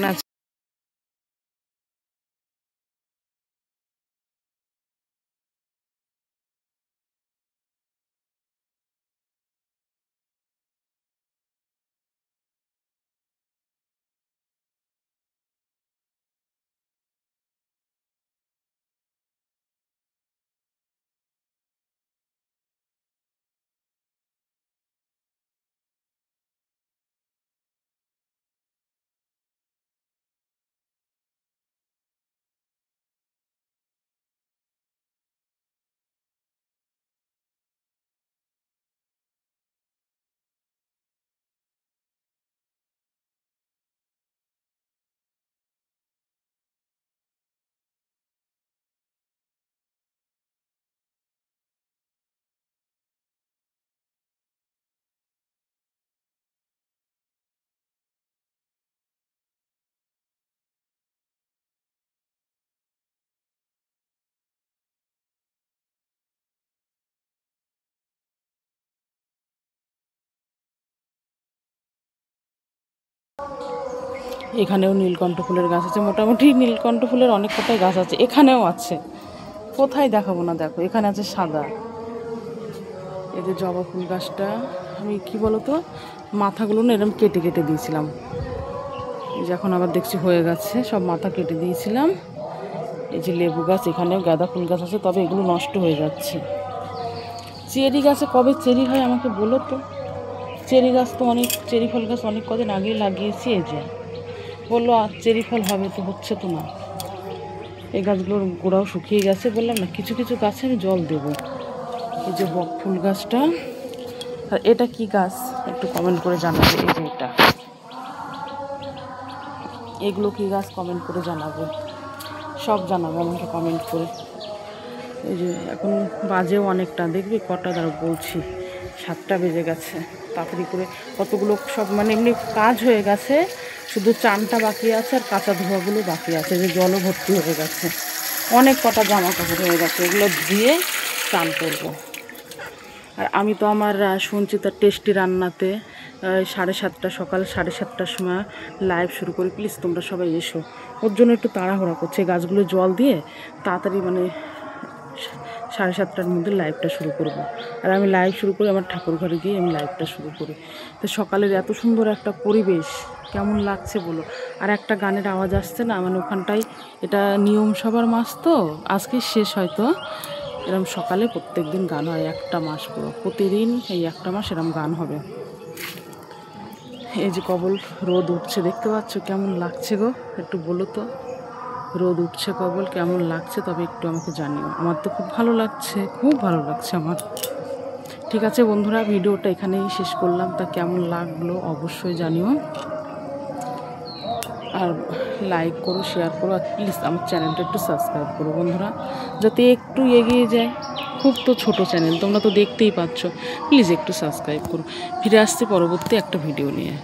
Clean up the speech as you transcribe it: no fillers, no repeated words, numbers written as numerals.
কেমন আছো? এখানেও নীলকণ্ঠ ফুলের গাছ আছে, মোটামুটি নীলকণ্ঠ ফুলের অনেক কটাই গাছ আছে। এখানেও আছে, কোথায় দেখাবো না, দেখো এখানে আছে সাদা। এই যে জবা ফুল গাছটা আমি কি বলতো মাথাগুলো না এরকম কেটে কেটে দিয়েছিলাম, এই যে এখন আবার দেখছি হয়ে গেছে, সব মাথা কেটে দিয়েছিলাম। এই যে লেবু গাছ, এখানেও গাঁদা ফুল গাছ আছে, তবে এগুলো নষ্ট হয়ে যাচ্ছে। চেরি গাছে কবে চেরি হয় আমাকে বলো তো? চেরি গাছ তো অনেক, চেরি ফল গাছ অনেক কদিন আগেই লাগিয়েছি, এই যে বললো আর চেরি ফল হবে, তো হচ্ছে তো না। এই গাছগুলোর গোড়াও শুকিয়ে গেছে, বললাম না কিছু কিছু গাছে আমি জল দেবো। এই যে বক ফুল গাছটা, আর এটা কি গাছ একটু কমেন্ট করে জানাবে। এই যে এটা, এগুলো কি গাছ কমেন্ট করে জানাবে, সব জানাবে আমাকে কমেন্ট করে। এই যে এখন বাজেও অনেকটা, দেখবি কটা দ্বারা বলছি, 7টা বেজে গেছে। তাড়াতাড়ি করে কতগুলো সব মানে এমনি কাজ হয়ে গেছে, শুধু চানটা বাকি আছে আর কাঁচা ধোয়াগুলো বাকি আছে। যে জলও ভর্তি হয়ে গেছে, অনেক কটা জামা কাপড় হয়ে গেছে, এগুলো ধুয়ে চান করবো। আর আমি তো আমার সঞ্চিতার টেস্টি রান্নাতে 7:30 সকাল 7:30টার সময় লাইভ শুরু করি। প্লিজ তোমরা সবাই এসো, ওর জন্য একটু তাড়াহুড়া করছে, গাছগুলো জল দিয়ে তাড়াতাড়ি মানে 7:30টার মধ্যে লাইভটা শুরু করব। আর আমি লাইভ শুরু করি আমার ঠাকুর ঘরে গিয়ে, আমি লাইভটা শুরু করি। তো সকালের এত সুন্দর একটা পরিবেশ, কেমন লাগছে বলো। আর একটা গানের আওয়াজ আসছে না, মানে ওখানটায়, এটা নিয়ম সবার মাস তো আজকে শেষ, হয়তো এরম সকালে প্রত্যেক দিন গান হয়, একটা মাস পুরো প্রতিদিন এই একটা মাস এরম গান হবে। এই যে কবল রোদ উঠছে, দেখতে পাচ্ছ কেমন লাগছে গো, একটু বলো তো। রোদ উঠছে কবল, কেমন লাগছে তবে একটু আমাকে জানিও। আমার তো খুব ভালো লাগছে, খুব ভালো লাগছে আমার। ঠিক আছে বন্ধুরা, ভিডিওটা এখানেই শেষ করলাম, তা কেমন লাগলো অবশ্যই জানিও। আর লাইক করো, শেয়ার করো, আর প্লিজ আমার চ্যানেলটা একটু সাবস্ক্রাইব করো বন্ধুরা, যাতে একটু এগিয়ে যায়। খুব তো ছোটো চ্যানেল, তোমরা তো দেখতেই পাচ্ছ, প্লিজ একটু সাবস্ক্রাইব করো। ফিরে আসছি পরবর্তী একটা ভিডিও নিয়ে।